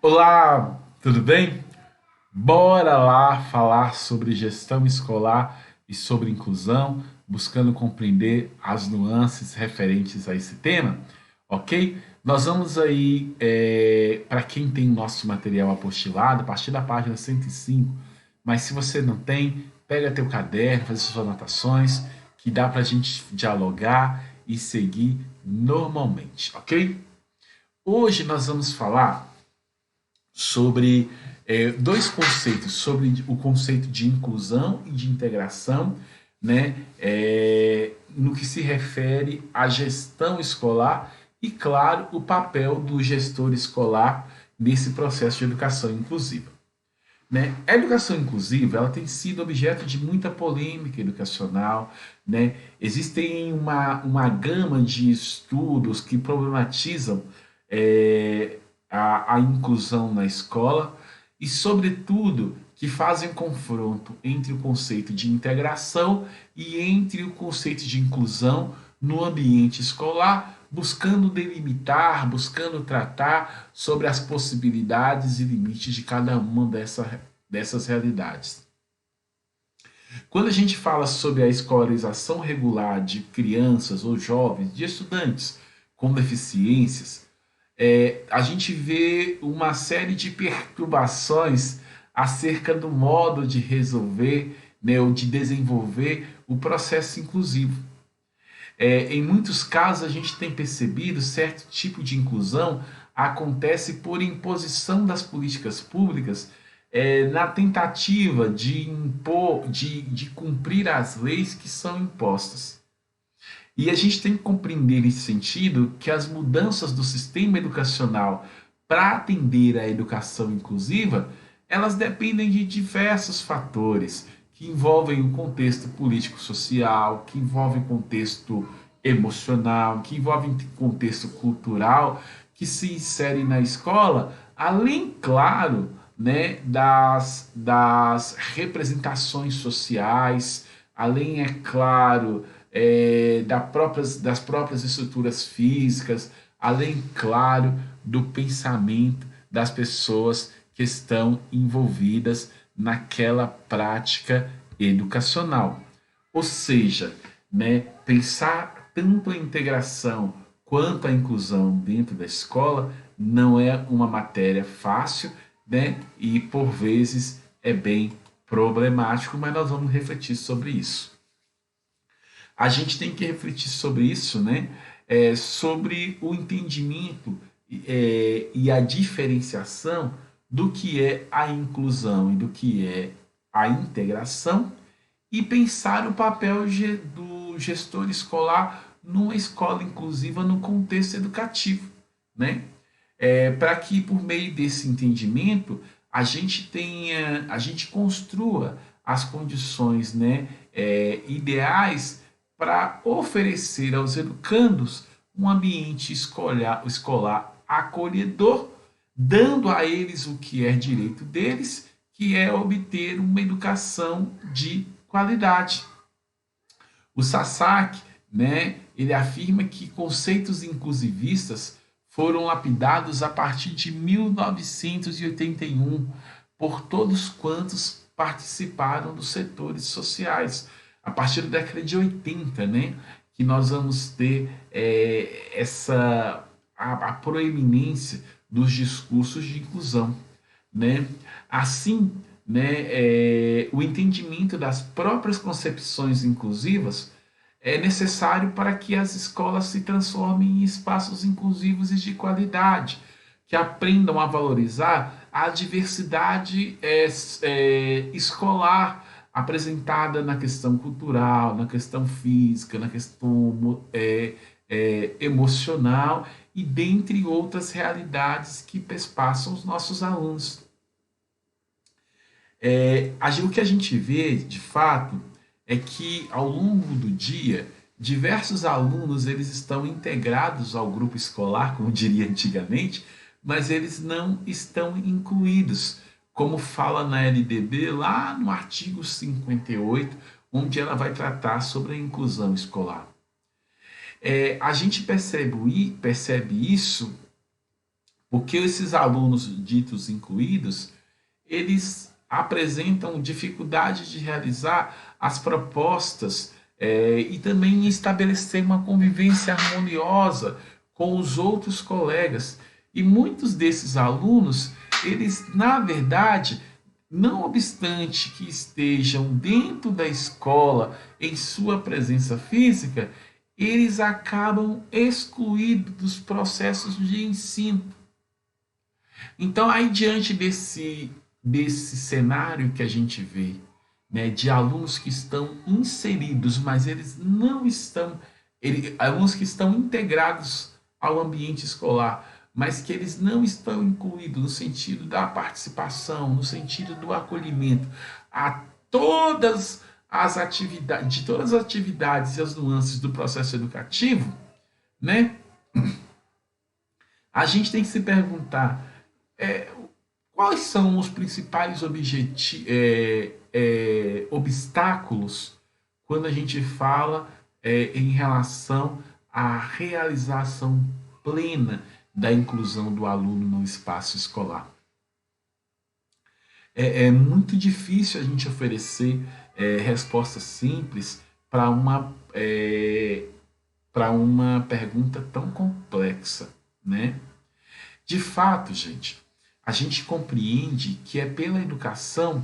Olá, tudo bem? Bora lá falar sobre gestão escolar e sobre inclusão, buscando compreender as nuances referentes a esse tema, ok? Nós vamos aí, para quem tem o nosso material apostilado, a partir da página 105, mas se você não tem, pega teu caderno, faz suas anotações, que dá para a gente dialogar e seguir normalmente, ok? Hoje nós vamos falar sobre dois conceitos, sobre o conceito de inclusão e de integração, né, no que se refere à gestão escolar e, claro, o papel do gestor escolar nesse processo de educação inclusiva. Né? A educação inclusiva ela tem sido objeto de muita polêmica educacional. Né? Existem uma gama de estudos que problematizam a inclusão na escola e, sobretudo, que fazem confronto entre o conceito de integração e entre o conceito de inclusão no ambiente escolar, buscando delimitar, buscando tratar sobre as possibilidades e limites de cada uma dessas realidades. Quando a gente fala sobre a escolarização regular de crianças ou jovens, de estudantes com deficiências, a gente vê uma série de perturbações acerca do modo de resolver, né, ou de desenvolver o processo inclusivo. Em muitos casos, a gente tem percebido certo tipo de inclusão acontece por imposição das políticas públicas, na tentativa de impor, de cumprir as leis que são impostas. E a gente tem que compreender nesse sentido que as mudanças do sistema educacional para atender à educação inclusiva, elas dependem de diversos fatores que envolvem o contexto político-social, que envolvem o contexto emocional, que envolvem o contexto cultural que se insere na escola, além, claro, né, das representações sociais, além, é claro, das próprias estruturas físicas, além, claro, do pensamento das pessoas que estão envolvidas naquela prática educacional. Ou seja, né, pensar tanto a integração quanto a inclusão dentro da escola não é uma matéria fácil, né, e por vezes é bem problemático, mas nós vamos refletir sobre isso. A gente tem que refletir sobre isso, né? Sobre o entendimento e a diferenciação do que é a inclusão e do que é a integração e pensar o papel do gestor escolar numa escola inclusiva no contexto educativo, né? Para que por meio desse entendimento a gente construa as condições, né, ideais para oferecer aos educandos um ambiente escolar acolhedor, dando a eles o que é direito deles, que é obter uma educação de qualidade. O Sasaki, né, ele afirma que conceitos inclusivistas foram lapidados a partir de 1981 por todos quantos participaram dos setores sociais. A partir da década de 80, né, que nós vamos ter a proeminência dos discursos de inclusão. Né? Assim, né, o entendimento das próprias concepções inclusivas é necessário para que as escolas se transformem em espaços inclusivos e de qualidade, que aprendam a valorizar a diversidade escolar apresentada na questão cultural, na questão física, na questão emocional e dentre outras realidades que perpassam os nossos alunos. O que a gente vê, de fato, é que ao longo do dia, diversos alunos eles estão integrados ao grupo escolar, como diria antigamente, mas eles não estão incluídos, como fala na LDB lá no artigo 58, onde ela vai tratar sobre a inclusão escolar. A gente percebe isso porque esses alunos ditos incluídos, eles apresentam dificuldade de realizar as propostas e também estabelecer uma convivência harmoniosa com os outros colegas. E muitos desses alunos, eles, na verdade, não obstante que estejam dentro da escola em sua presença física, eles acabam excluídos dos processos de ensino. Então, aí diante desse cenário que a gente vê, né, de alunos que estão inseridos, mas eles não estão, alunos que estão integrados ao ambiente escolar, mas que eles não estão incluídos no sentido da participação, no sentido do acolhimento a todas as atividades, de todas as atividades e as nuances do processo educativo, né? A gente tem que se perguntar é, quais são os principais obstáculos quando a gente fala em relação à realização plena da inclusão do aluno no espaço escolar. É muito difícil a gente oferecer respostas simples para uma pergunta tão complexa, né? De fato, gente, a gente compreende que é pela educação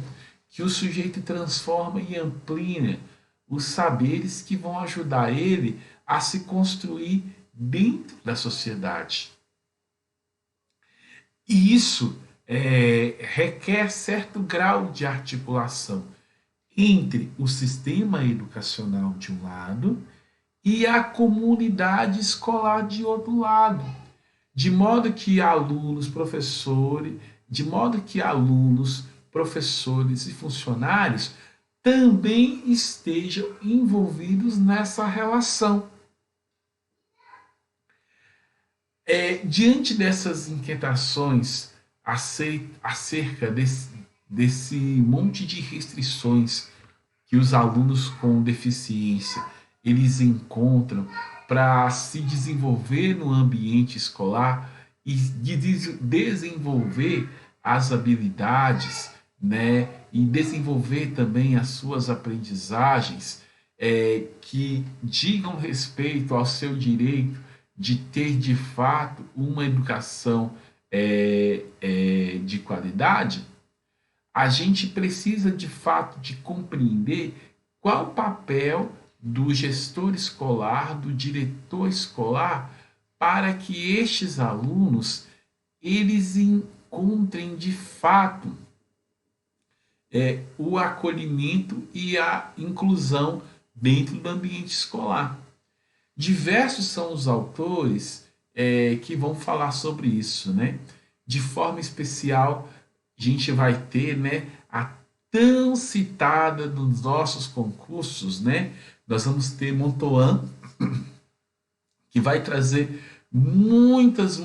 que o sujeito transforma e amplia os saberes que vão ajudar ele a se construir dentro da sociedade. E isso requer certo grau de articulação entre o sistema educacional de um lado e a comunidade escolar de outro lado, de modo que alunos, professores, de modo que alunos, professores e funcionários também estejam envolvidos nessa relação. Diante dessas inquietações acerca desse monte de restrições que os alunos com deficiência eles encontram para se desenvolver no ambiente escolar e de desenvolver as habilidades, né, e desenvolver também as suas aprendizagens que digam respeito ao seu direito de ter de fato uma educação de qualidade, a gente precisa de fato de compreender qual o papel do gestor escolar, do diretor escolar, para que estes alunos eles encontrem de fato o acolhimento e a inclusão dentro do ambiente escolar. Diversos são os autores que vão falar sobre isso, né? De forma especial, a gente vai ter, né, a tão citada dos nossos concursos, né? Nós vamos ter Montauan, que vai trazer muitas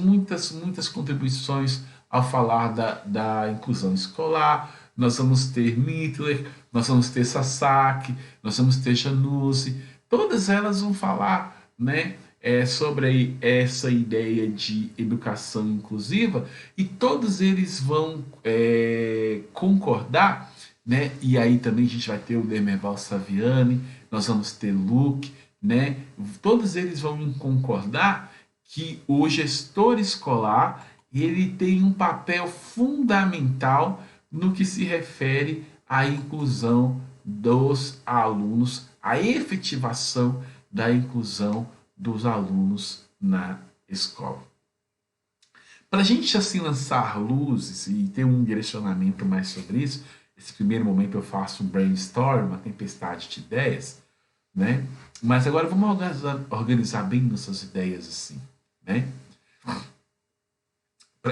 contribuições ao falar da inclusão escolar. Nós vamos ter Mittler, nós vamos ter Sasaki, nós vamos ter Januzzi. Todas elas vão falar, né, sobre essa ideia de educação inclusiva e todos eles vão concordar, né? E aí também a gente vai ter o Demerval Saviani, nós vamos ter Luke, né? Todos eles vão concordar que o gestor escolar ele tem um papel fundamental no que se refere à inclusão dos alunos, à efetivação da inclusão dos alunos na escola. Para a gente assim lançar luzes e ter um direcionamento mais sobre isso, esse primeiro momento eu faço um brainstorm, uma tempestade de ideias, né? Mas agora vamos organizar bem nossas ideias assim, né?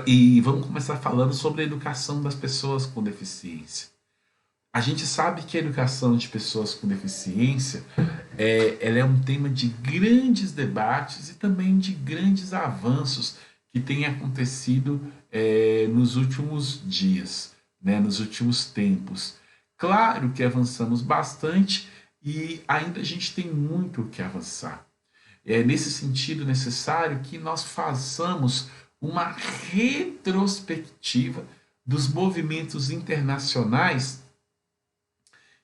E vamos começar falando sobre a educação das pessoas com deficiência. A gente sabe que a educação de pessoas com deficiência ela é um tema de grandes debates e também de grandes avanços que têm acontecido nos últimos dias, né, nos últimos tempos. Claro que avançamos bastante e ainda a gente tem muito o que avançar. É nesse sentido necessário que nós façamos uma retrospectiva dos movimentos internacionais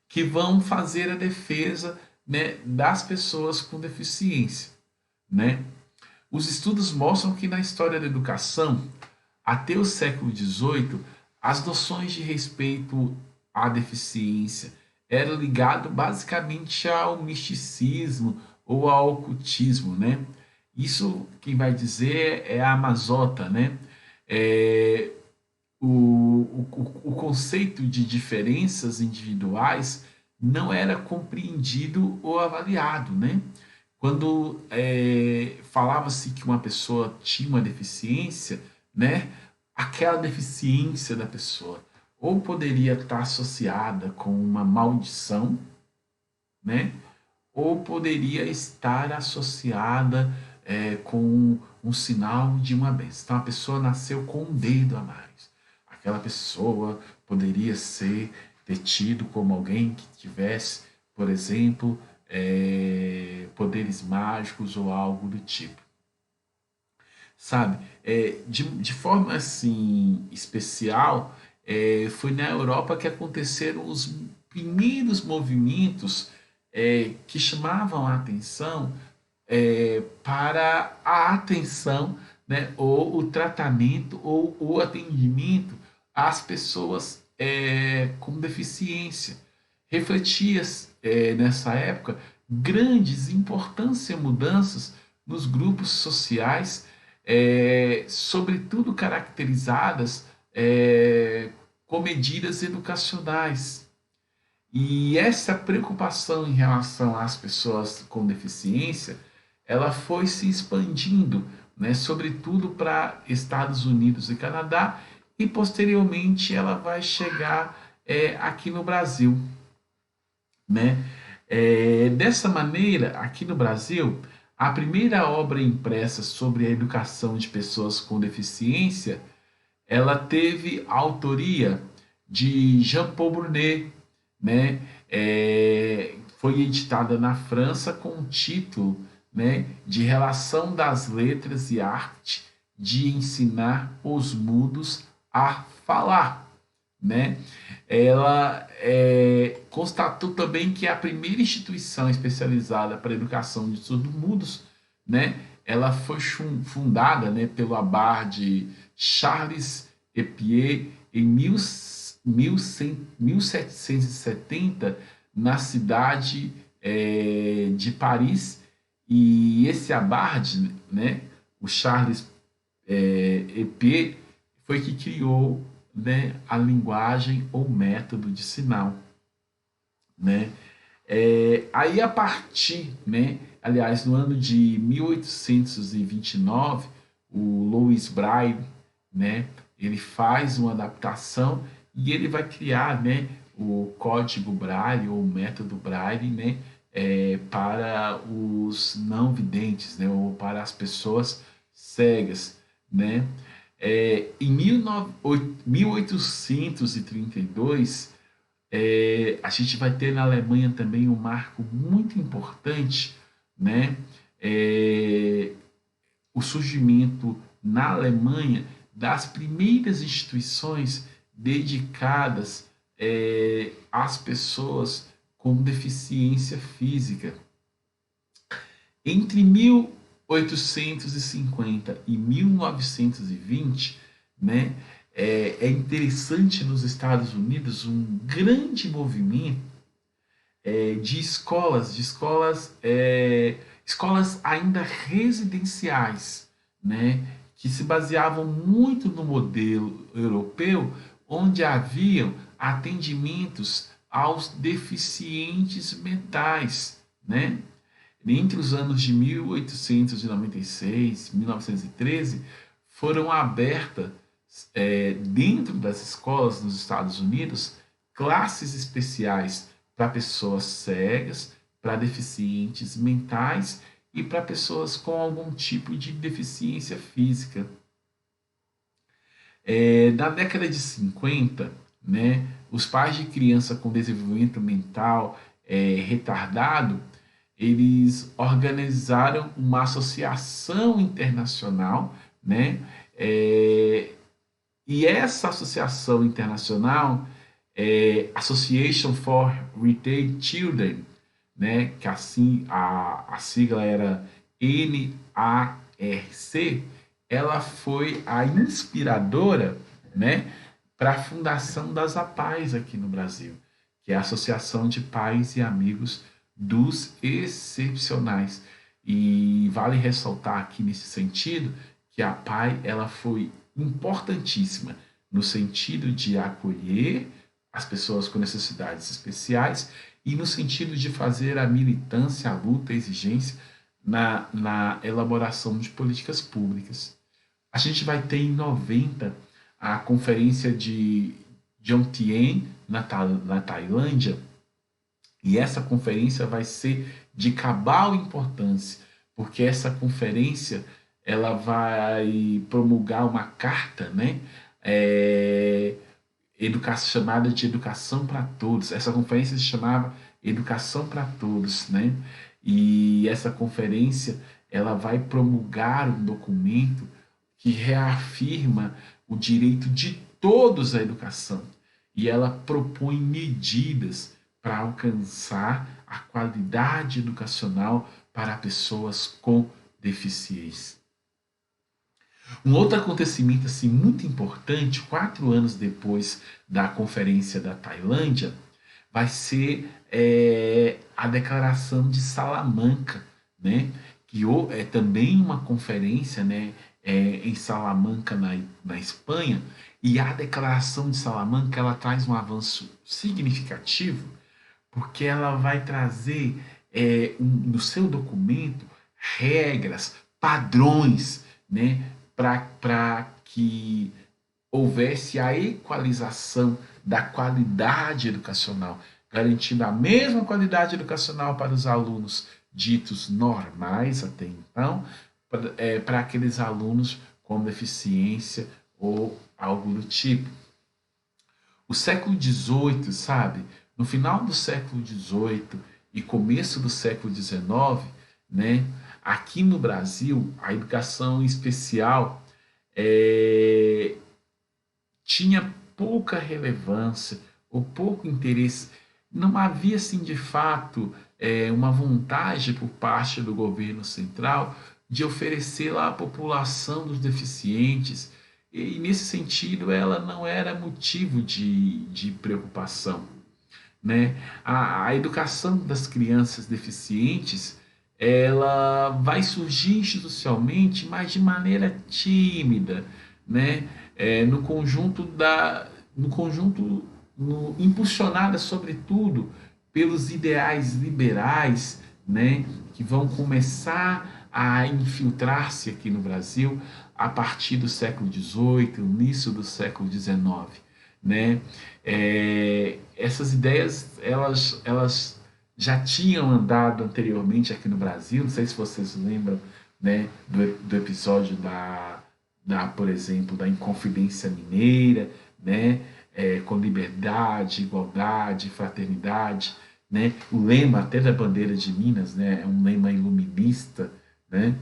que vão fazer a defesa, né, das pessoas com deficiência, né? Os estudos mostram que na história da educação, até o século XVIII, as noções de respeito à deficiência eram ligadas basicamente ao misticismo ou ao ocultismo, né? Isso quem vai dizer é a Amazota, né? É, o conceito de diferenças individuais não era compreendido ou avaliado, né? Quando falava-se que uma pessoa tinha uma deficiência, né? Aquela deficiência da pessoa ou poderia estar associada com uma maldição, né? Ou poderia estar associada com um sinal de uma bênção. Então a pessoa nasceu com um dedo a mais. Aquela pessoa poderia ser tido como alguém que tivesse, por exemplo, poderes mágicos ou algo do tipo. Sabe? De forma assim especial, foi na Europa que aconteceram os primeiros movimentos que chamavam a atenção para a atenção, né, ou o tratamento ou o atendimento às pessoas com deficiência. Refletia nessa época grandes e importantes mudanças nos grupos sociais, sobretudo caracterizadas com medidas educacionais. E essa preocupação em relação às pessoas com deficiência, ela foi se expandindo, né, sobretudo para Estados Unidos e Canadá, e posteriormente ela vai chegar aqui no Brasil, né? Dessa maneira, aqui no Brasil, a primeira obra impressa sobre a educação de pessoas com deficiência, ela teve a autoria de Jean Paul Brunet, né? Foi editada na França com o título, né, de Relação das Letras e Arte de Ensinar os Mudos a Falar, né? Ela constatou também que a primeira instituição especializada para a educação de surdos-mudos, né, ela foi fundada, né, pelo abade Charles Epier em 1770 na cidade de Paris. E esse abade, né, o Charles Epier, foi que criou, né, a linguagem ou método de sinal, né? Aí a partir, né, aliás, no ano de 1829, o Louis Braille, né, ele faz uma adaptação e ele vai criar, né, o código Braille ou o método Braille, né, para os não videntes, né, ou para as pessoas cegas, né? Em 1832, a gente vai ter na Alemanha também um marco muito importante, né? O surgimento na Alemanha das primeiras instituições dedicadas às pessoas com deficiência física. Entre 1850 e 1920, né, interessante nos Estados Unidos um grande movimento escolas ainda residenciais, né, que se baseavam muito no modelo europeu, onde haviam atendimentos aos deficientes mentais, né? Entre os anos de 1896 e 1913, foram abertas, dentro das escolas nos Estados Unidos, classes especiais para pessoas cegas, para deficientes mentais e para pessoas com algum tipo de deficiência física. Na década de 50, né, os pais de criança com desenvolvimento mental retardado, eles organizaram uma associação internacional, né, E essa associação internacional, Association for Retarded Children, né, que assim a sigla era NARC, ela foi a inspiradora, né, para a fundação das APAES aqui no Brasil, que é a Associação de Pais e Amigos dos Excepcionais. E vale ressaltar aqui nesse sentido que a PAI ela foi importantíssima no sentido de acolher as pessoas com necessidades especiais e no sentido de fazer a militância, a luta, a exigência na elaboração de políticas públicas. A gente vai ter em 90 a conferência de Jomtien, na Tailândia, e essa conferência vai ser de cabal importância, porque essa conferência ela vai promulgar uma carta, né? É, chamada de Educação para Todos. Essa conferência se chamava Educação para Todos, né? E essa conferência ela vai promulgar um documento que reafirma o direito de todos à educação e ela propõe medidas para alcançar a qualidade educacional para pessoas com deficiência. Um outro acontecimento assim, muito importante, 4 anos depois da Conferência da Tailândia, vai ser a Declaração de Salamanca, né? Que é também uma conferência, né, em Salamanca, na Espanha, e a Declaração de Salamanca ela traz um avanço significativo, porque ela vai trazer no seu documento regras, padrões, né, para que houvesse a equalização da qualidade educacional, garantindo a mesma qualidade educacional para os alunos ditos normais até então, para aqueles alunos com deficiência ou algo do tipo. O século XVIII, sabe? No final do século XVIII e começo do século XIX, né? Aqui no Brasil, a educação especial tinha pouca relevância ou pouco interesse. Não havia, assim, de fato, uma vontade por parte do governo central de oferecer à população dos deficientes. E, nesse sentido, ela não era motivo de preocupação, né? A educação das crianças deficientes ela vai surgir institucionalmente, mas de maneira tímida, né? No conjunto impulsionada sobretudo pelos ideais liberais, né? Que vão começar a infiltrar-se aqui no Brasil a partir do século XVIII, início do século XIX, né? Essas ideias elas já tinham andado anteriormente aqui no Brasil. Não sei se vocês lembram, né, do episódio por exemplo, da Inconfidência Mineira, né, com liberdade, igualdade, fraternidade, né? O lema até da bandeira de Minas, né, é um lema iluminista, né?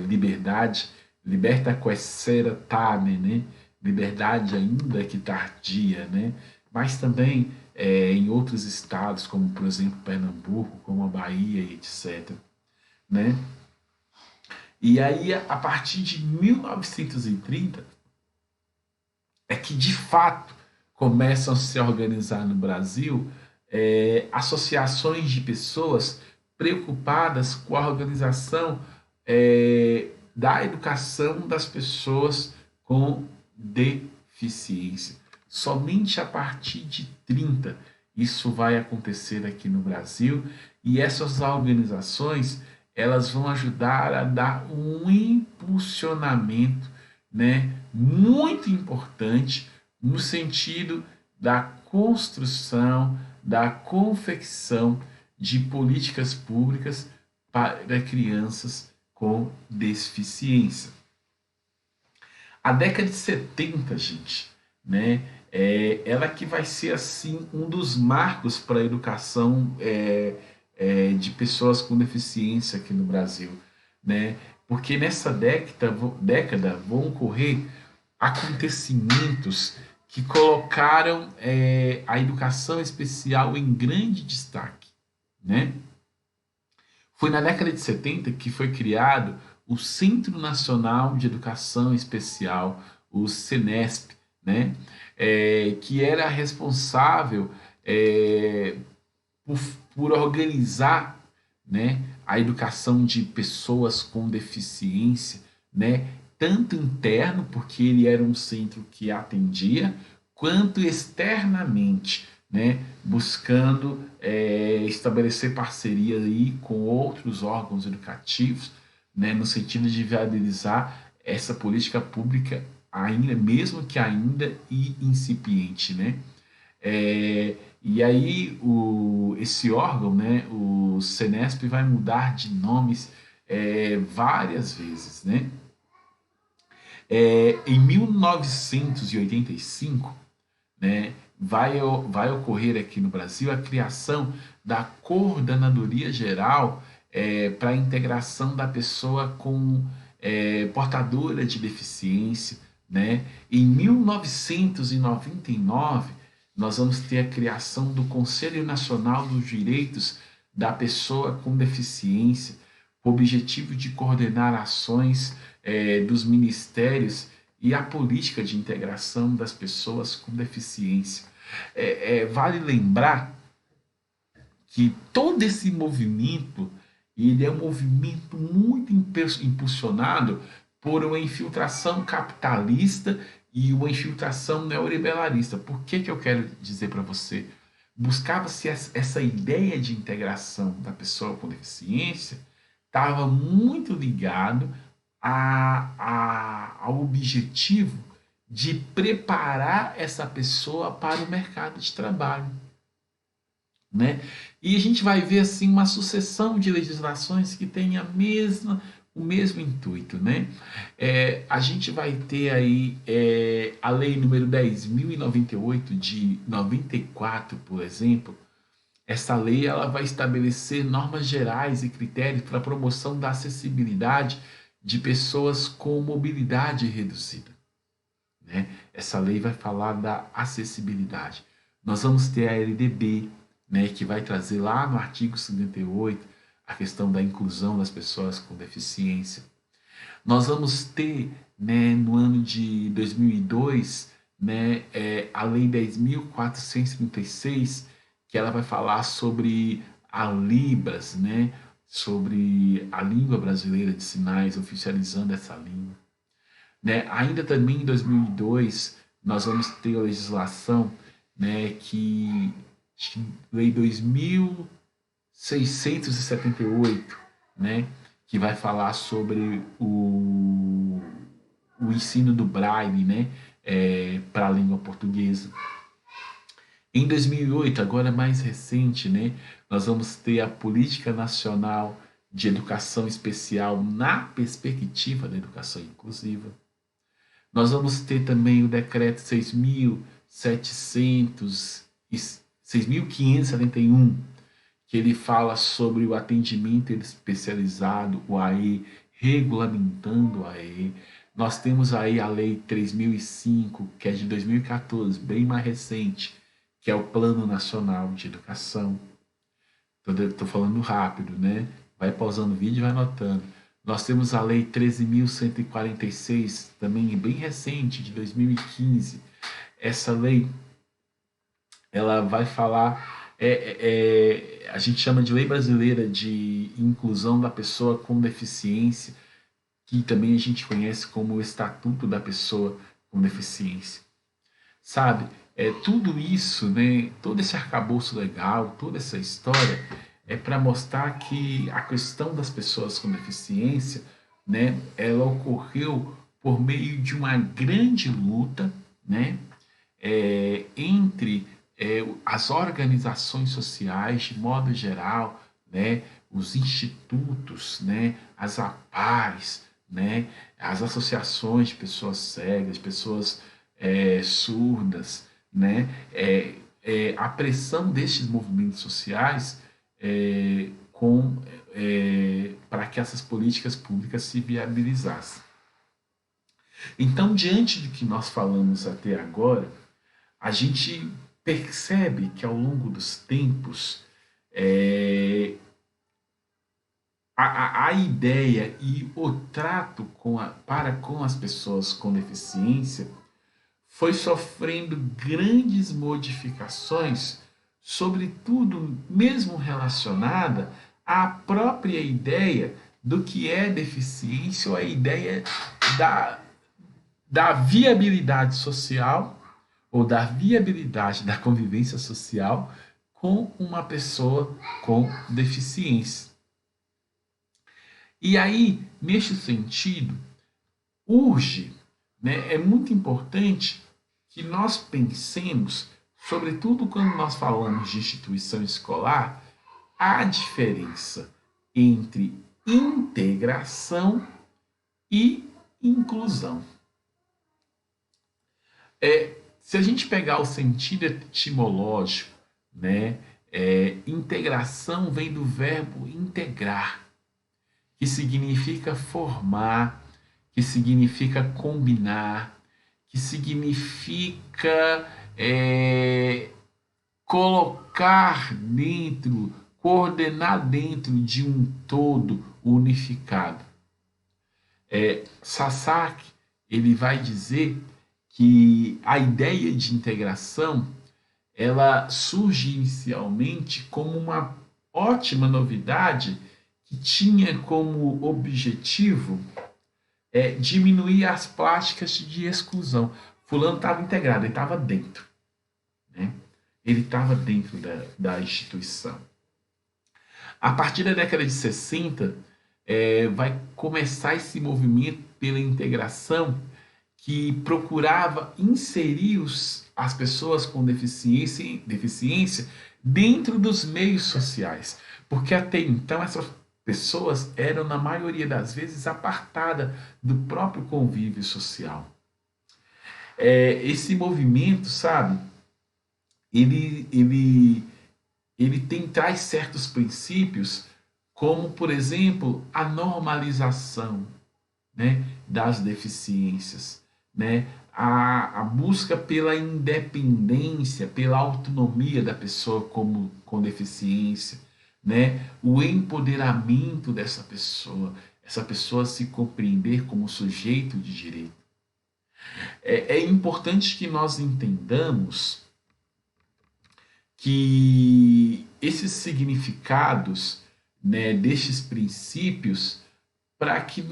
Liberdade, liberta quaesera tamen, né? Liberdade ainda que tardia, né? Mas também em outros estados, como por exemplo Pernambuco, como a Bahia e etc, né? E aí, a partir de 1930, é que de fato começam a se organizar no Brasil associações de pessoas preocupadas com a organização da educação das pessoas com deficiência. Somente a partir de 30 isso vai acontecer aqui no Brasil, e essas organizações elas vão ajudar a dar um impulsionamento, né, muito importante no sentido da construção, da confecção de políticas públicas para crianças com deficiência. A década de 70, gente, né, ela que vai ser assim um dos marcos para a educação de pessoas com deficiência aqui no Brasil, né? porque nessa década vão ocorrer acontecimentos que colocaram a educação especial em grande destaque, né? Foi na década de 70 que foi criado o Centro Nacional de Educação Especial, o CENESP, né? Que era responsável é, por, por organizar, né, a educação de pessoas com deficiência, né, tanto interno, porque ele era um centro que atendia, quanto externamente, né, buscando estabelecer parceria aí com outros órgãos educativos, né, no sentido de viabilizar essa política pública ainda, mesmo que ainda incipiente, né? E aí esse órgão, né, o Senesp, vai mudar de nomes várias vezes, né? Em 1985, né, vai ocorrer aqui no Brasil a criação da Coordenadoria Geral para a integração da pessoa com portadora de deficiência, né? Em 1999, nós vamos ter a criação do Conselho Nacional dos Direitos da Pessoa com Deficiência, com o objetivo de coordenar ações dos ministérios e a política de integração das pessoas com deficiência. Vale lembrar que todo esse movimento ele é um movimento muito impulsionado por uma infiltração capitalista e uma infiltração neoliberalista. Por que eu quero dizer para você? Buscava-se essa ideia de integração da pessoa com deficiência, estava muito ligado ao objetivo de preparar essa pessoa para o mercado de trabalho, né? E a gente vai ver assim uma sucessão de legislações que tem o mesmo intuito, né? A gente vai ter aí a lei número 10.098 de 94, por exemplo. Essa lei ela vai estabelecer normas gerais e critérios para a promoção da acessibilidade de pessoas com mobilidade reduzida, né? Essa lei vai falar da acessibilidade. Nós vamos ter a LDB, né, que vai trazer lá no artigo 58 a questão da inclusão das pessoas com deficiência. Nós vamos ter, né, no ano de 2002, né, a Lei 10.436, que ela vai falar sobre a Libras, né, sobre a língua brasileira de sinais, oficializando essa língua, né? Ainda também em 2002, nós vamos ter a legislação, né, Lei 2.678, né, que vai falar sobre o ensino do Braille, né, para a língua portuguesa. Em 2008, agora mais recente, né, nós vamos ter a Política Nacional de Educação Especial na perspectiva da educação inclusiva. Nós vamos ter também o decreto 6.571, que ele fala sobre o atendimento especializado, o AE, regulamentando o AE. Nós temos aí a Lei 3.005, que é de 2014, bem mais recente, que é o Plano Nacional de Educação. Estou falando rápido, né? Vai pausando o vídeo e vai anotando. Nós temos a Lei 13.146, também bem recente, de 2015. Essa lei, ela vai falar, a gente chama de Lei Brasileira de Inclusão da Pessoa com Deficiência, que também a gente conhece como o Estatuto da Pessoa com Deficiência. Sabe, tudo isso, né, todo esse arcabouço legal, toda essa história, é para mostrar que a questão das pessoas com deficiência, né, ela ocorreu por meio de uma grande luta, né, entre as organizações sociais de modo geral, né, os institutos, né, as APARs, né, as associações de pessoas cegas, pessoas surdas, né, a pressão destes movimentos sociais para que essas políticas públicas se viabilizassem. Então, diante do que nós falamos até agora, a gente percebe que ao longo dos tempos a ideia e o trato para com as pessoas com deficiência foi sofrendo grandes modificações, sobretudo mesmo relacionada à própria ideia do que é deficiência ou a ideia da viabilidade social ou da viabilidade da convivência social com uma pessoa com deficiência. E aí, neste sentido, urge, né, é muito importante que nós pensemos, sobretudo quando nós falamos de instituição escolar, a diferença entre integração e inclusão. Se a gente pegar o sentido etimológico, né, integração vem do verbo integrar, que significa formar, que significa combinar, que significa colocar dentro, coordenar dentro de um todo unificado. Sasaki, ele vai dizer que a ideia de integração ela surge inicialmente como uma ótima novidade que tinha como objetivo diminuir as práticas de exclusão. Fulano estava integrado, ele estava dentro. Né? Ele estava dentro da instituição. A partir da década de 60, vai começar esse movimento pela integração que procurava inserir as pessoas com deficiência dentro dos meios sociais. Porque até então essas pessoas eram, na maioria das vezes, apartadas do próprio convívio social. Esse movimento, sabe, ele traz certos princípios, como, por exemplo, a normalização, né, das deficiências, né, a busca pela independência, pela autonomia da pessoa com deficiência, né, o empoderamento dessa pessoa, essa pessoa se compreender como sujeito de direito. É importante que nós entendamos que esses significados, né, destes princípios, para que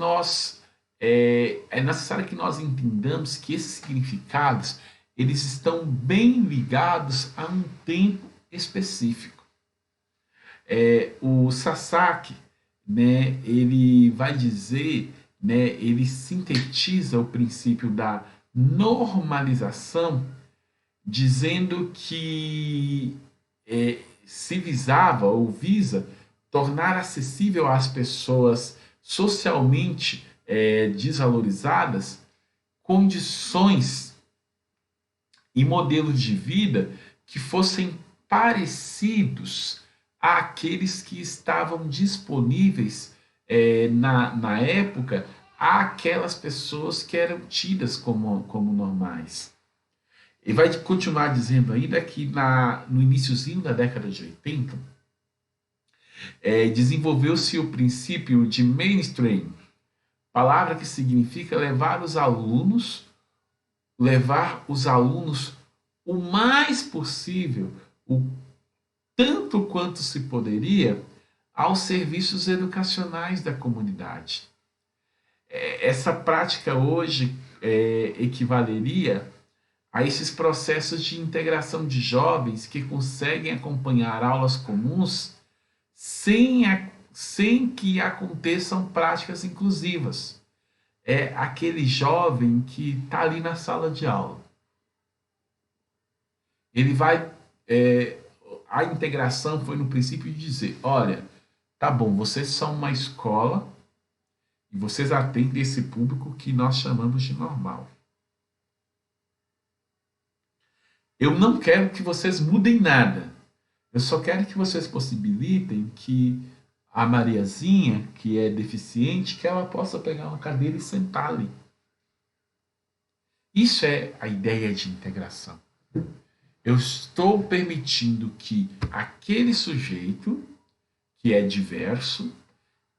é necessário que nós entendamos que esses significados eles estão bem ligados a um tempo específico. O Sasaki, né, ele vai dizer, né, ele sintetiza o princípio da normalização, dizendo que se visava ou visa tornar acessível às pessoas socialmente desvalorizadas condições e modelos de vida que fossem parecidos àqueles que estavam disponíveis na época àquelas pessoas que eram tidas como normais. E vai continuar dizendo ainda que no iniciozinho da década de 80, desenvolveu-se o princípio de mainstream, palavra que significa levar os alunos o mais possível, o tanto quanto se poderia, aos serviços educacionais da comunidade. Essa prática hoje equivaleria a esses processos de integração de jovens que conseguem acompanhar aulas comuns sem que aconteçam práticas inclusivas. É aquele jovem que está ali na sala de aula. Ele vai... a integração foi no princípio de dizer, olha, tá bom, vocês são uma escola e vocês atendem esse público que nós chamamos de normal. Eu não quero que vocês mudem nada. Eu só quero que vocês possibilitem que a Mariazinha, que é deficiente, que ela possa pegar uma cadeira e sentar ali. Isso é a ideia de integração. Eu estou permitindo que aquele sujeito, que é diverso,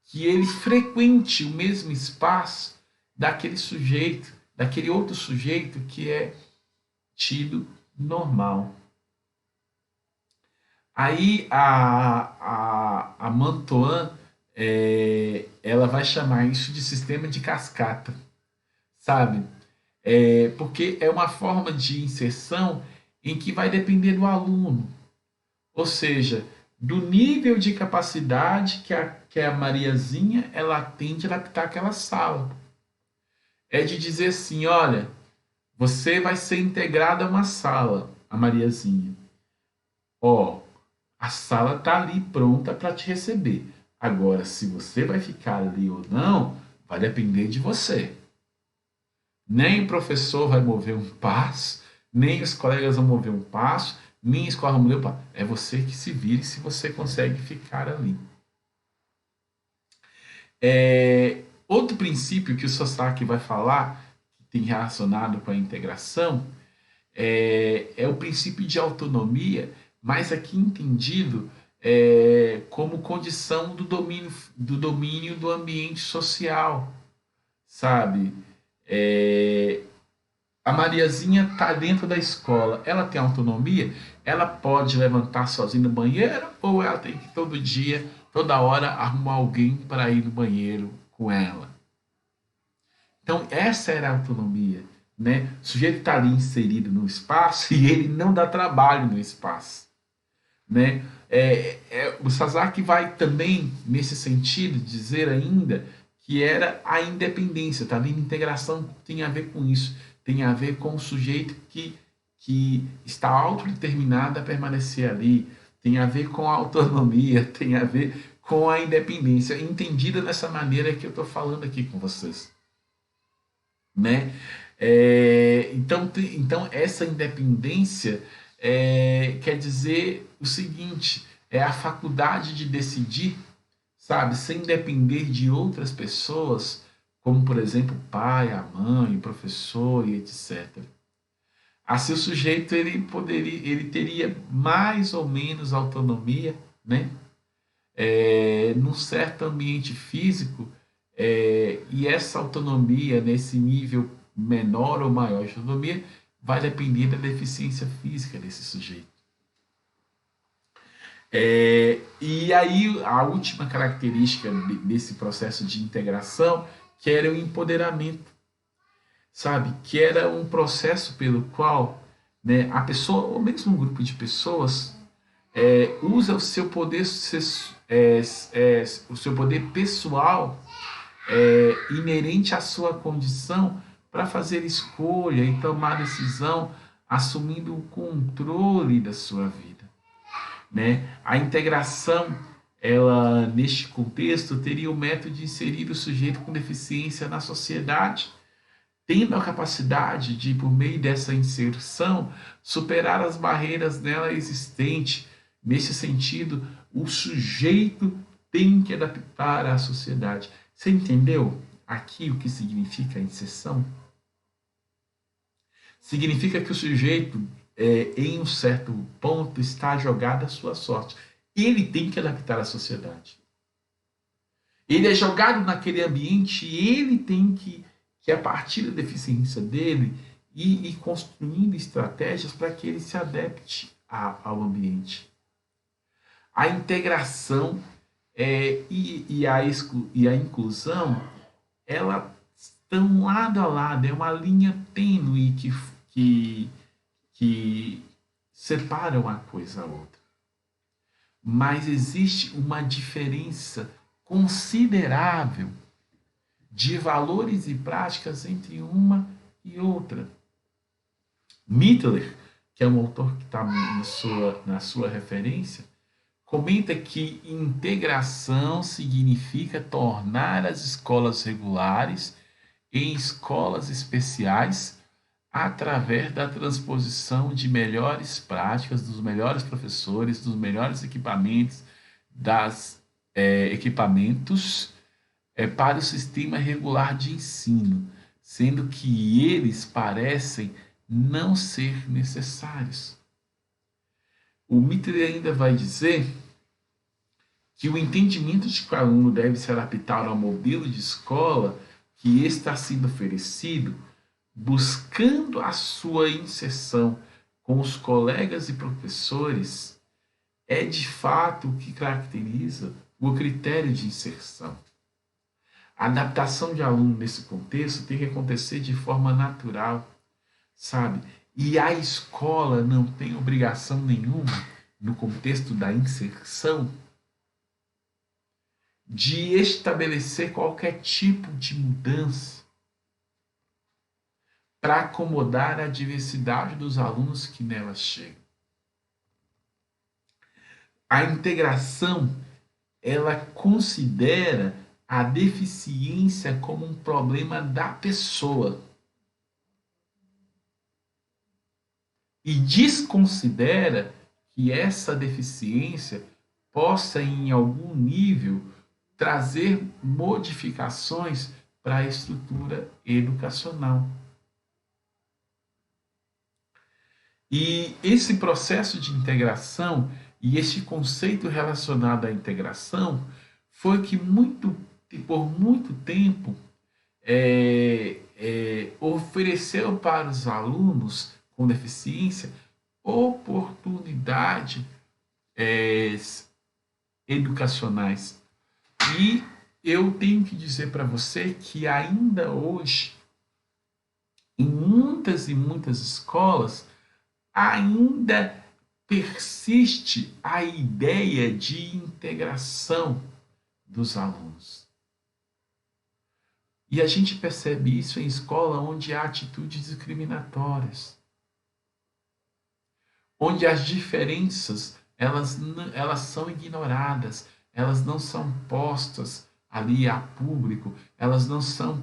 que ele frequente o mesmo espaço daquele sujeito, daquele outro sujeito que é tido normal. Aí a Mantoan, ela vai chamar isso de sistema de cascata, sabe? Porque é uma forma de inserção em que vai depender do aluno, ou seja, do nível de capacidade que a Mariazinha ela tem de adaptar aquela sala. É de dizer assim, olha, você vai ser integrado a uma sala, a Mariazinha. Ó, a sala está ali pronta para te receber. Agora, se você vai ficar ali ou não, vai depender de você. Nem o professor vai mover um passo, nem os colegas vão mover um passo, nem a escola vai mover um passo. É você que se vire se você consegue ficar ali. Outro princípio que o Sosaki vai falar, que tem relacionado com a integração, é o princípio de autonomia, mas aqui entendido como condição do domínio do ambiente social, sabe? A Mariazinha está dentro da escola, ela tem autonomia, ela pode levantar sozinha no banheiro ou ela tem que todo dia, toda hora, arrumar alguém para ir no banheiro com ela? Então, essa era a autonomia. Né? O sujeito está ali inserido no espaço e ele não dá trabalho no espaço. Né? O Sasaki vai também, nesse sentido, dizer ainda que era a independência. Tá vendo? Integração tem a ver com isso. Tem a ver com o sujeito que está autodeterminado a permanecer ali. Tem a ver com a autonomia, tem a ver com a independência, entendida dessa maneira que eu estou falando aqui com vocês. Né? Então, essa independência quer dizer o seguinte: é a faculdade de decidir, sabe, sem depender de outras pessoas, como, por exemplo, o pai, a mãe, o professor e etc. Assim, o sujeito ele teria mais ou menos autonomia, né? Num certo ambiente físico, e essa autonomia, nesse nível menor ou maior de autonomia, vai depender da deficiência física desse sujeito. E aí, a última característica desse processo de integração, que era o empoderamento, sabe? Que era um processo pelo qual, né, a pessoa, ou mesmo um grupo de pessoas, usa o seu poder, o seu poder pessoal inerente à sua condição para fazer escolha e tomar decisão, assumindo o controle da sua vida. Né? A integração, ela, neste contexto, teria o método de inserir o sujeito com deficiência na sociedade, tendo a capacidade de, por meio dessa inserção, superar as barreiras nela existentes. Nesse sentido, o sujeito tem que adaptar à sociedade. Você entendeu aqui o que significa a inserção? Significa que o sujeito, em um certo ponto, está jogado à sua sorte. Ele tem que adaptar à sociedade. Ele é jogado naquele ambiente e ele tem que a partir da deficiência dele, ir construindo estratégias para que ele se adapte ao ambiente. A integração e a inclusão, elas estão lado a lado, é uma linha tênue que separa uma coisa da outra. Mas existe uma diferença considerável de valores e práticas entre uma e outra. Mittler, que é um autor que está na sua referência, comenta que integração significa tornar as escolas regulares em escolas especiais através da transposição de melhores práticas, dos melhores professores, dos melhores equipamentos, das equipamentos para o sistema regular de ensino, sendo que eles parecem não ser necessários. O Mitre ainda vai dizer que o entendimento de que o aluno deve se adaptar ao modelo de escola que está sendo oferecido, buscando a sua inserção com os colegas e professores, é de fato o que caracteriza o critério de inserção. A adaptação de aluno nesse contexto tem que acontecer de forma natural, sabe? E a escola não tem obrigação nenhuma, no contexto da inserção, de estabelecer qualquer tipo de mudança para acomodar a diversidade dos alunos que nela chegam. A integração, ela considera a deficiência como um problema da pessoa e desconsidera que essa deficiência possa, em algum nível, trazer modificações para a estrutura educacional. E esse processo de integração e este conceito relacionado à integração foi que por muito tempo ofereceu para os alunos com deficiência oportunidades educacionais. E eu tenho que dizer para você que ainda hoje, em muitas e muitas escolas, ainda persiste a ideia de integração dos alunos. E a gente percebe isso em escola onde há atitudes discriminatórias, onde as diferenças elas são ignoradas, elas não são postas ali a público, elas não são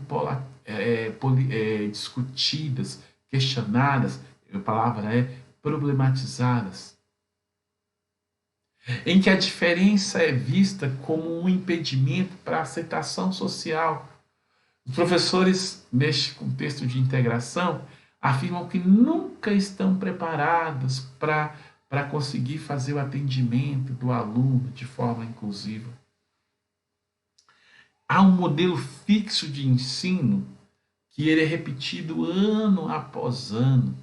discutidas, questionadas, a palavra é problematizadas, em que a diferença é vista como um impedimento para a aceitação social. Os professores, neste contexto de integração, afirmam que nunca estão preparados para conseguir fazer o atendimento do aluno de forma inclusiva. Há um modelo fixo de ensino que ele é repetido ano após ano.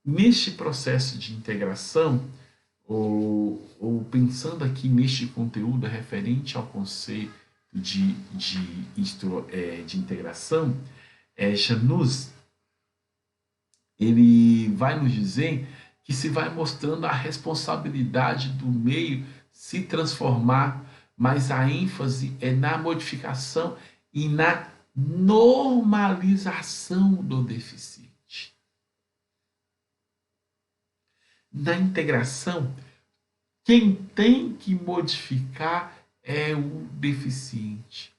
Neste processo de integração, ou pensando aqui neste conteúdo referente ao conceito de integração, Janus, ele vai nos dizer que se vai mostrando a responsabilidade do meio se transformar, mas a ênfase é na modificação e na normalização do deficiente. Na integração, quem tem que modificar é o deficiente.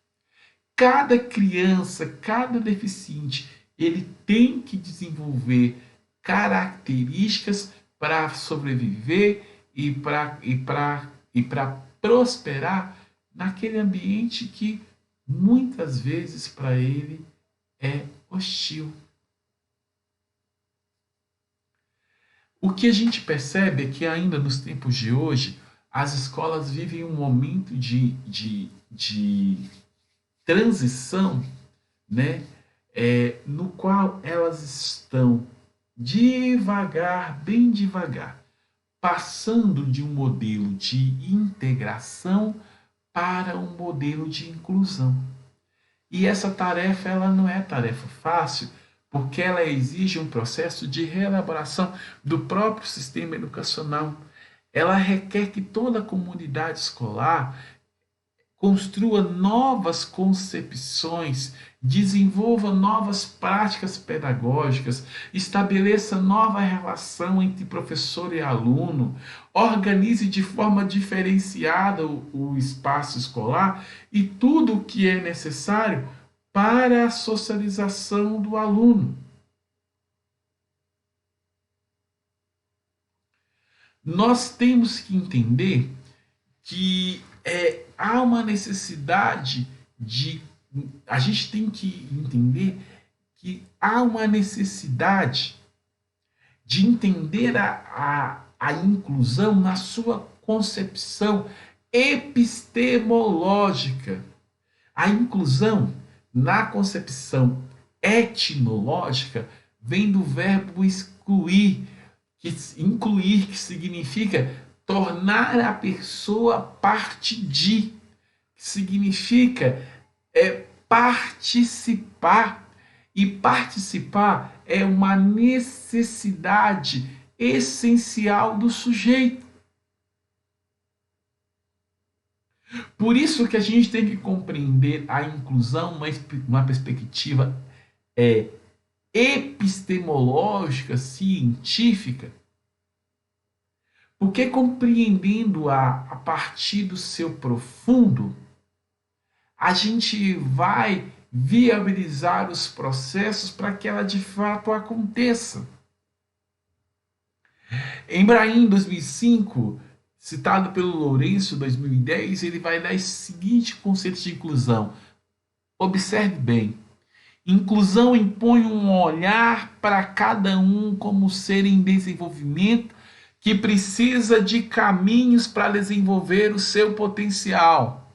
Cada criança, cada deficiente, ele tem que desenvolver características para sobreviver e para prosperar naquele ambiente que muitas vezes para ele é hostil. O que a gente percebe é que ainda nos tempos de hoje, as escolas vivem um momento de transição, né? No qual elas estão devagar, bem devagar, passando de um modelo de integração para um modelo de inclusão. E essa tarefa ela não é tarefa fácil, porque ela exige um processo de reelaboração do próprio sistema educacional. Ela requer que toda a comunidade escolar construa novas concepções, desenvolva novas práticas pedagógicas, estabeleça nova relação entre professor e aluno, organize de forma diferenciada o espaço escolar e tudo o que é necessário para a socialização do aluno. Nós temos que entender que há uma necessidade de. A gente tem que entender que há uma necessidade de entender a inclusão na sua concepção epistemológica. A inclusão, na concepção etimológica, vem do verbo excluir, que significa tornar a pessoa parte de, que significa participar. E participar é uma necessidade essencial do sujeito. Por isso que a gente tem que compreender a inclusão numa perspectiva epistemológica, científica, porque compreendendo-a a partir do seu profundo, a gente vai viabilizar os processos para que ela de fato aconteça. Em Brahim, 2005, citado pelo Lourenço, 2010, ele vai dar esse seguinte conceito de inclusão. Observe bem. Inclusão impõe um olhar para cada um como ser em desenvolvimento que precisa de caminhos para desenvolver o seu potencial.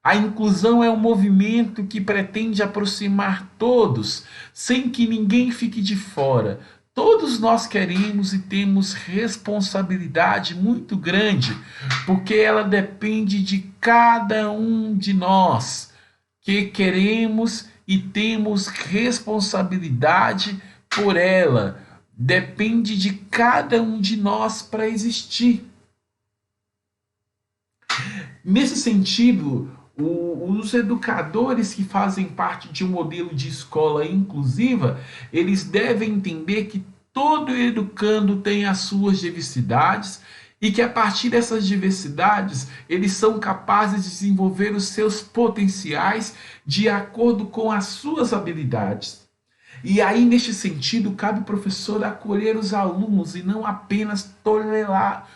A inclusão é um movimento que pretende aproximar todos, sem que ninguém fique de fora. Todos nós queremos e temos responsabilidade muito grande, porque ela depende de cada um de nós, que queremos e temos responsabilidade por ela. Depende de cada um de nós para existir. Nesse sentido, os educadores que fazem parte de um modelo de escola inclusiva, eles devem entender que todo educando tem as suas diversidades e que a partir dessas diversidades eles são capazes de desenvolver os seus potenciais de acordo com as suas habilidades. E aí, neste sentido, cabe ao professor acolher os alunos e não apenas tolerá-los.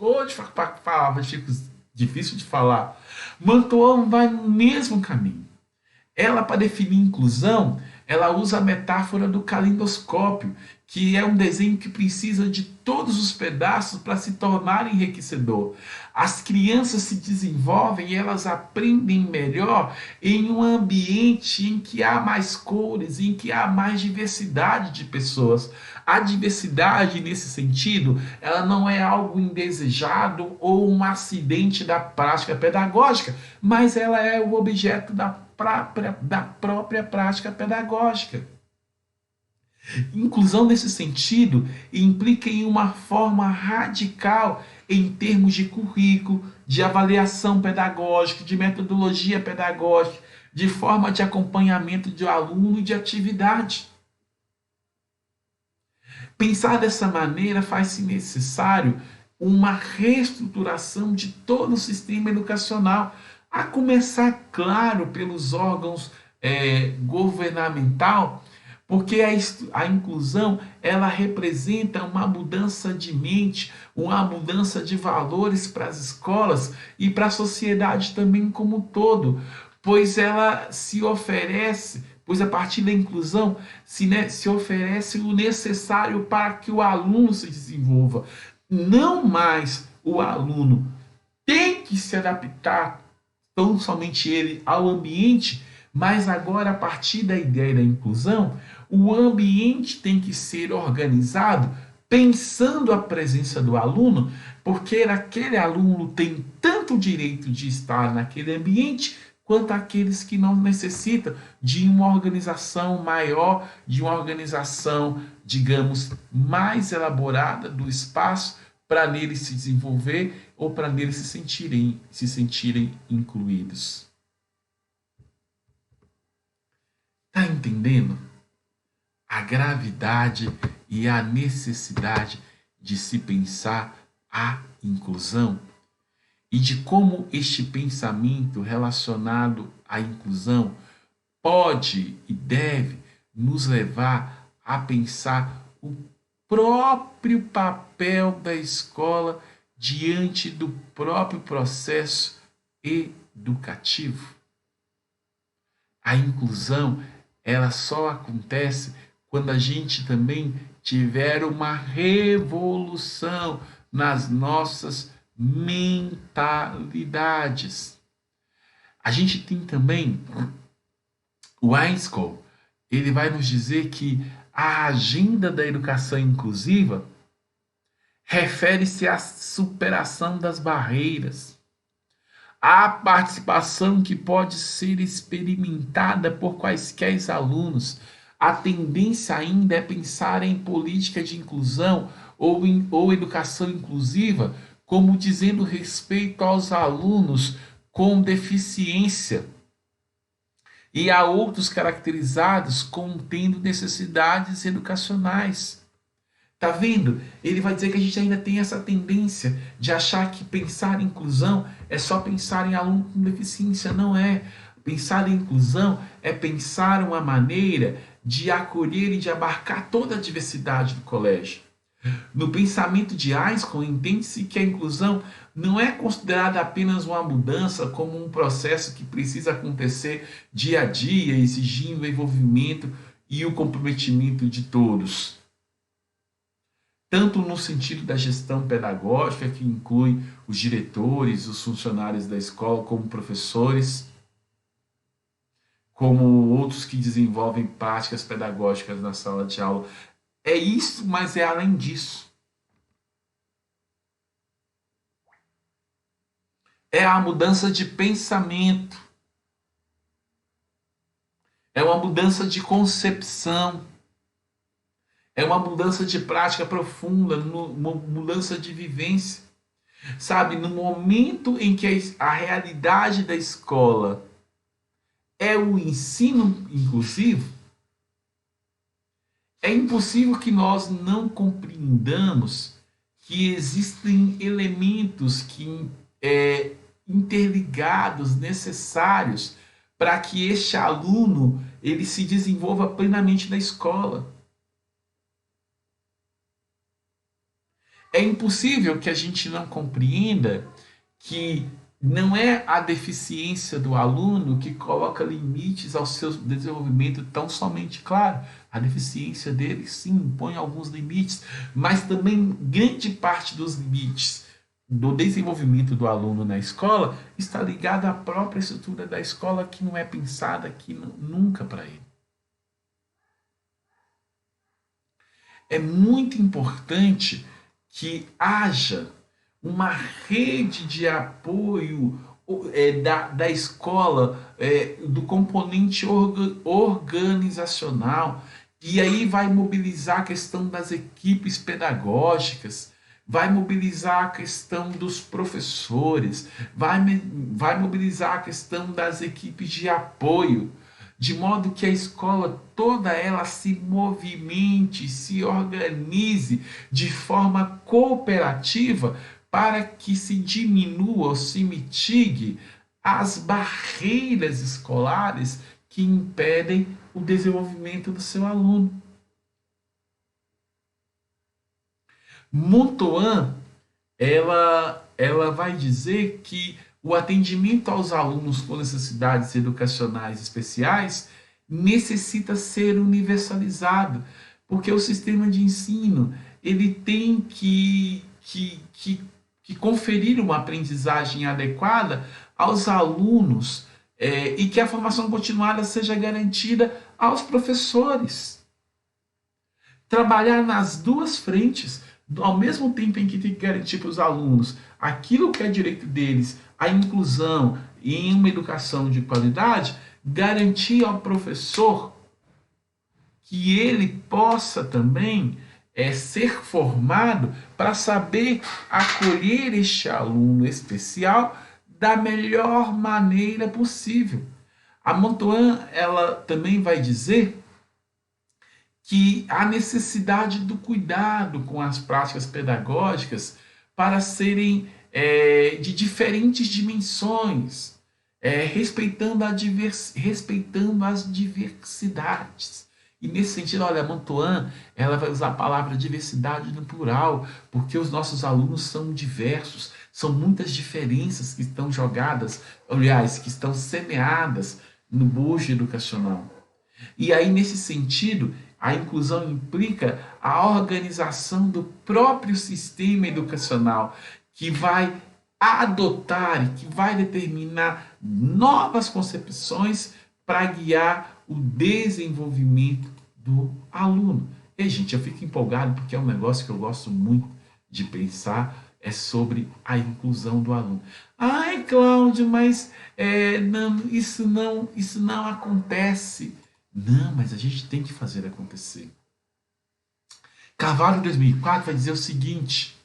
Hoje palavra difícil de falar. Mantoan vai no mesmo caminho. Ela, para definir inclusão, ela usa a metáfora do calendoscópio, que é um desenho que precisa de todos os pedaços para se tornar enriquecedor. As crianças se desenvolvem e elas aprendem melhor em um ambiente em que há mais cores, em que há mais diversidade de pessoas. A diversidade, nesse sentido, ela não é algo indesejado ou um acidente da prática pedagógica, mas ela é o objeto da própria prática pedagógica. Inclusão, nesse sentido, implica em uma forma radical em termos de currículo, de avaliação pedagógica, de metodologia pedagógica, de forma de acompanhamento do aluno e de atividade. Pensar dessa maneira faz-se necessário uma reestruturação de todo o sistema educacional, a começar, claro, pelos órgãos governamental, porque a inclusão ela representa uma mudança de mente, uma mudança de valores para as escolas e para a sociedade também como um todo, pois ela se oferece, pois a partir da inclusão se oferece o necessário para que o aluno se desenvolva. Não mais o aluno tem que se adaptar, tão somente ele, ao ambiente, mas agora, a partir da ideia da inclusão, o ambiente tem que ser organizado pensando a presença do aluno, porque aquele aluno tem tanto o direito de estar naquele ambiente, quanto aqueles que não necessitam de uma organização maior, de uma organização, digamos, mais elaborada do espaço para nele se desenvolver ou para nele se sentirem incluídos. Está entendendo a gravidade e a necessidade de se pensar a inclusão? E de como este pensamento relacionado à inclusão pode e deve nos levar a pensar o próprio papel da escola diante do próprio processo educativo. A inclusão, ela só acontece quando a gente também tiver uma revolução nas nossas mentalidades. A gente tem também o Einstein, ele vai nos dizer que a agenda da educação inclusiva refere-se à superação das barreiras, à participação que pode ser experimentada por quaisquer alunos. A tendência ainda é pensar em política de inclusão ou educação inclusiva como dizendo respeito aos alunos com deficiência e a outros caracterizados como tendo necessidades educacionais. Tá vendo? Ele vai dizer que a gente ainda tem essa tendência de achar que pensar em inclusão é só pensar em aluno com deficiência. Não é. Pensar em inclusão é pensar uma maneira de acolher e de abarcar toda a diversidade do colégio. No pensamento de Einstein, entende-se que a inclusão não é considerada apenas uma mudança como um processo que precisa acontecer dia a dia, exigindo o envolvimento e o comprometimento de todos. Tanto no sentido da gestão pedagógica, que inclui os diretores, os funcionários da escola, como professores, como outros que desenvolvem práticas pedagógicas na sala de aula. É isso, mas é além disso. É a mudança de pensamento. É uma mudança de concepção. É uma mudança de prática profunda, uma mudança de vivência. Sabe, no momento em que a realidade da escola é o ensino inclusivo, é impossível que nós não compreendamos que existem elementos que interligados, necessários para que este aluno ele se desenvolva plenamente na escola. É impossível que a gente não compreenda que não é a deficiência do aluno que coloca limites ao seu desenvolvimento tão somente. Claro, a deficiência dele sim impõe alguns limites, mas também grande parte dos limites do desenvolvimento do aluno na escola está ligada à própria estrutura da escola, que não é pensada aqui nunca para ele. É muito importante que haja uma rede de apoio da escola, do componente organizacional, e aí vai mobilizar a questão das equipes pedagógicas, vai mobilizar a questão dos professores, vai mobilizar a questão das equipes de apoio, de modo que a escola toda ela se movimente, se organize de forma cooperativa para que se diminua ou se mitigue as barreiras escolares que impedem o desenvolvimento do seu aluno. Montauan, ela vai dizer que o atendimento aos alunos com necessidades educacionais especiais necessita ser universalizado, porque o sistema de ensino ele tem que conferir uma aprendizagem adequada aos alunos e que a formação continuada seja garantida aos professores. Trabalhar nas duas frentes, ao mesmo tempo em que tem que garantir para os alunos aquilo que é direito deles, a inclusão em uma educação de qualidade, garantir ao professor que ele possa também ser formado para saber acolher este aluno especial da melhor maneira possível. A Montauan, ela também vai dizer que há necessidade do cuidado com as práticas pedagógicas para serem de diferentes dimensões, respeitando as diversidades. E nesse sentido, olha, a Mantoan, ela vai usar a palavra diversidade no plural, porque os nossos alunos são diversos, são muitas diferenças que estão jogadas, aliás, que estão semeadas no bojo educacional. E aí, nesse sentido, a inclusão implica a organização do próprio sistema educacional, que vai adotar e que vai determinar novas concepções para guiar o desenvolvimento do aluno. E, gente, eu fico empolgado porque é um negócio que eu gosto muito de pensar, é sobre a inclusão do aluno. Ai, Cláudio, mas não, isso não acontece. Não, mas a gente tem que fazer acontecer. Carvalho, em 2004, vai dizer o seguinte: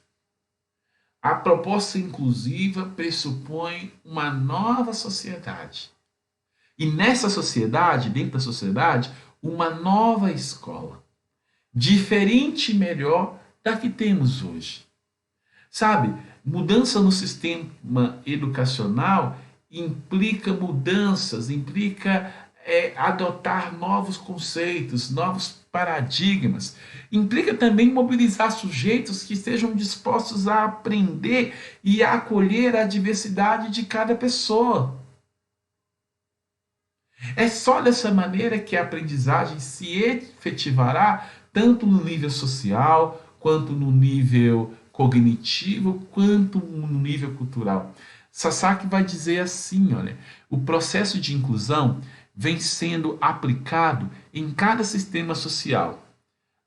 a proposta inclusiva pressupõe uma nova sociedade. E nessa sociedade, dentro da sociedade, uma nova escola. Diferente e melhor da que temos hoje. Sabe, mudança no sistema educacional implica mudanças, implica adotar novos conceitos, novos paradigmas. Implica também mobilizar sujeitos que estejam dispostos a aprender e a acolher a diversidade de cada pessoa. É só dessa maneira que a aprendizagem se efetivará tanto no nível social, quanto no nível cognitivo, quanto no nível cultural. Sasaki vai dizer assim, olha, o processo de inclusão vem sendo aplicado em cada sistema social.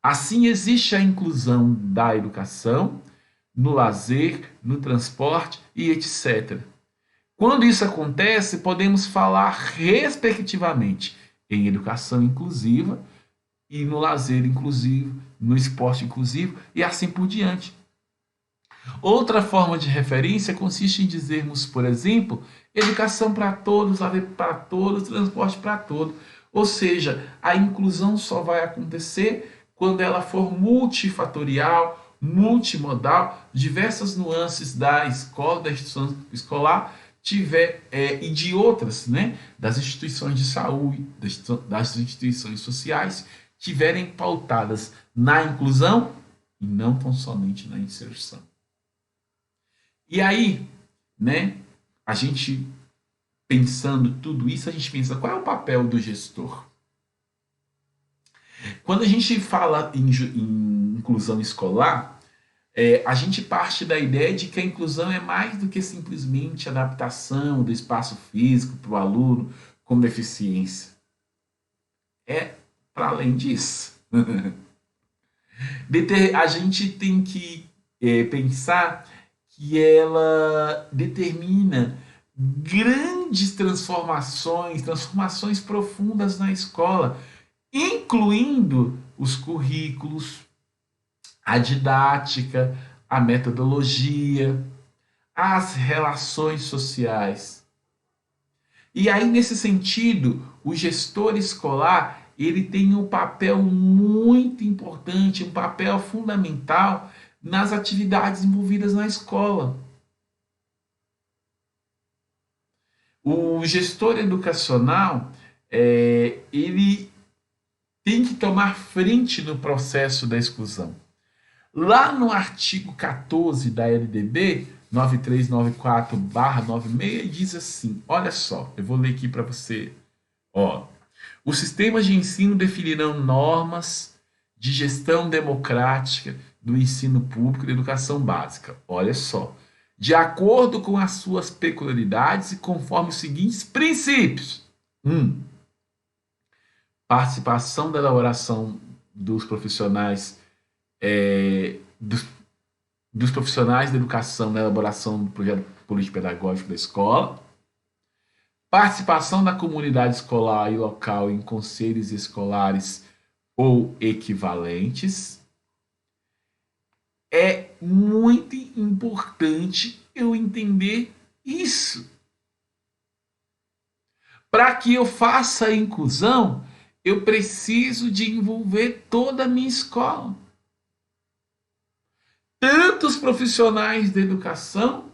Assim existe a inclusão da educação, no lazer, no transporte e etc. Quando isso acontece, podemos falar respectivamente em educação inclusiva e no lazer inclusivo, no esporte inclusivo e assim por diante. Outra forma de referência consiste em dizermos, por exemplo, educação para todos, lazer para todos, transporte para todos. Ou seja, a inclusão só vai acontecer quando ela for multifatorial, multimodal, diversas nuances da escola, da instituição escolar, e de outras, né, das instituições de saúde, das instituições sociais, tiverem pautadas na inclusão e não tão somente na inserção. E aí, né, a gente pensando tudo isso, a gente pensa qual é o papel do gestor? Quando a gente fala em inclusão escolar, a gente parte da ideia de que a inclusão é mais do que simplesmente adaptação do espaço físico para o aluno com deficiência. É para além disso. A gente tem que pensar que ela determina grandes transformações, transformações profundas na escola, incluindo os currículos, a didática, a metodologia, as relações sociais. E aí, nesse sentido, o gestor escolar ele tem um papel muito importante, um papel fundamental nas atividades envolvidas na escola. O gestor educacional, ele tem que tomar frente no processo da exclusão. Lá no artigo 14 da LDB, 9394/96, diz assim, olha só, eu vou ler aqui para você. Ó, os sistemas de ensino definirão normas de gestão democrática do ensino público e da educação básica. Olha só, de acordo com as suas peculiaridades e conforme os seguintes princípios. 1. Participação da elaboração dos profissionais dos profissionais da educação na elaboração do projeto político-pedagógico da escola, participação da comunidade escolar e local em conselhos escolares ou equivalentes. É muito importante eu entender isso. Para que eu faça a inclusão, eu preciso de envolver toda a minha escola. Tanto os profissionais da educação,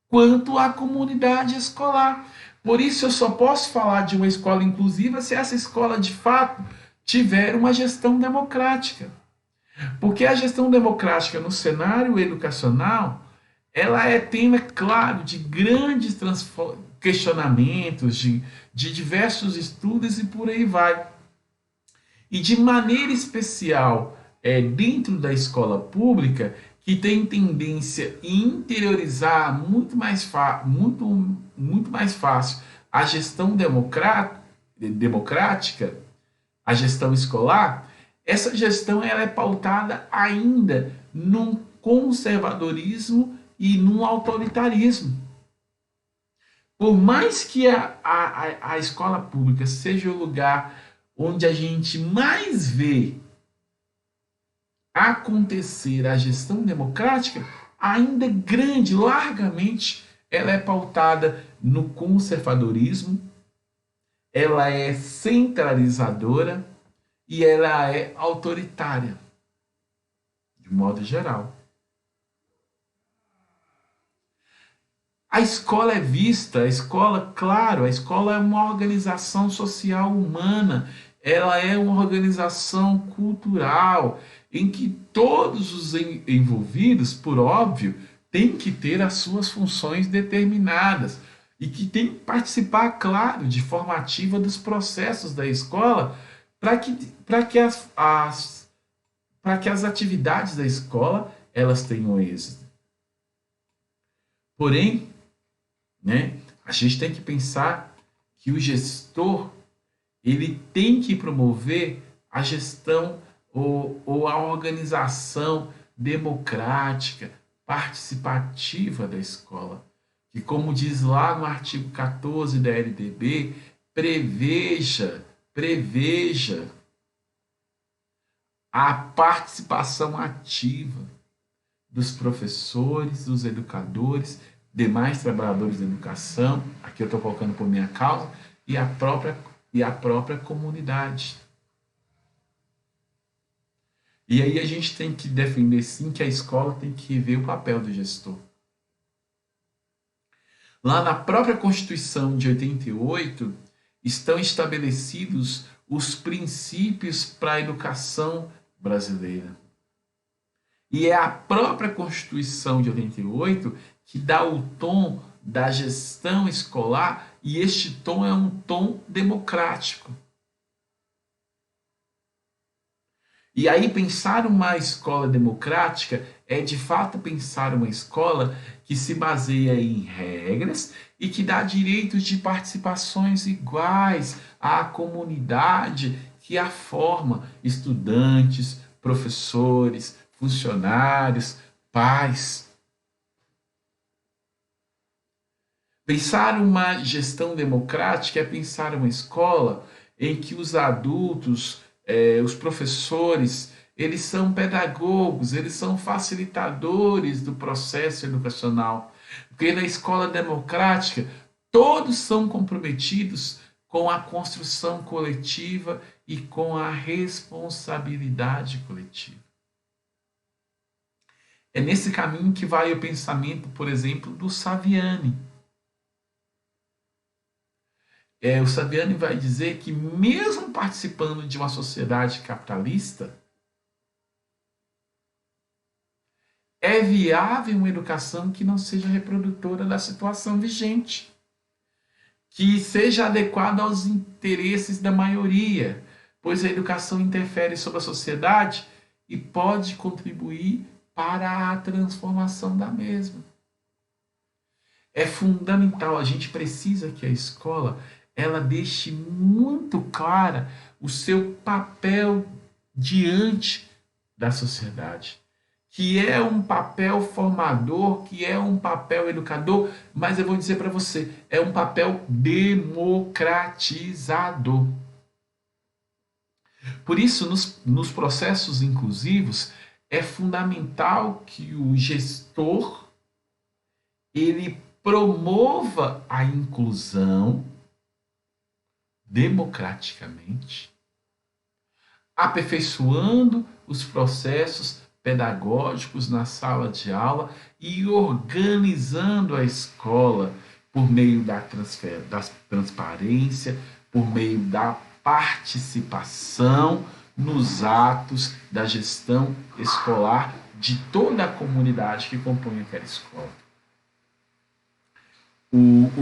quanto a comunidade escolar. Por isso eu só posso falar de uma escola inclusiva se essa escola de fato tiver uma gestão democrática. Porque a gestão democrática no cenário educacional, ela é tema, claro, de grandes questionamentos, de diversos estudos e por aí vai. E de maneira especial, dentro da escola pública, que tem tendência a interiorizar muito mais fácil a gestão democrática, a gestão escolar, essa gestão ela é pautada ainda num conservadorismo e num autoritarismo. Por mais que a escola pública seja o lugar onde a gente mais vê acontecer a gestão democrática, ainda grande, largamente, ela é pautada no conservadorismo, ela é centralizadora e ela é autoritária, de modo geral. A escola é vista, a escola, claro, a escola é uma organização social humana, ela é uma organização cultural, em que todos os envolvidos, por óbvio, têm que ter as suas funções determinadas e que tem que participar, claro, de forma ativa dos processos da escola para que as atividades da escola elas tenham êxito. Porém, né, a gente tem que pensar que o gestor ele tem que promover a gestão ou a organização democrática, participativa da escola, que, como diz lá no artigo 14 da LDB, preveja a participação ativa dos professores, dos educadores, demais trabalhadores da educação, aqui eu estou colocando por minha causa, e a própria comunidade. E aí a gente tem que defender sim que a escola tem que rever o papel do gestor. Lá na própria Constituição de 88 estão estabelecidos os princípios para a educação brasileira. E é a própria Constituição de 88 que dá o tom da gestão escolar, e este tom é um tom democrático. E aí pensar uma escola democrática é de fato pensar uma escola que se baseia em regras e que dá direitos de participações iguais à comunidade que a forma, estudantes, professores, funcionários, pais. Pensar uma gestão democrática é pensar uma escola em que os adultos, os professores, eles são pedagogos, eles são facilitadores do processo educacional. Porque na escola democrática, todos são comprometidos com a construção coletiva e com a responsabilidade coletiva. É nesse caminho que vai o pensamento, por exemplo, do Saviani. O Saviani vai dizer que mesmo participando de uma sociedade capitalista, é viável uma educação que não seja reprodutora da situação vigente, que seja adequada aos interesses da maioria, pois a educação interfere sobre a sociedade e pode contribuir para a transformação da mesma. É fundamental, a gente precisa que a escola ela deixe muito clara o seu papel diante da sociedade, que é um papel formador, que é um papel educador, mas eu vou dizer para você, é um papel democratizador. Por isso, nos processos inclusivos, é fundamental que o gestor ele promova a inclusão democraticamente, aperfeiçoando os processos pedagógicos na sala de aula e organizando a escola por meio da transparência, por meio da participação nos atos da gestão escolar de toda a comunidade que compõe aquela escola. O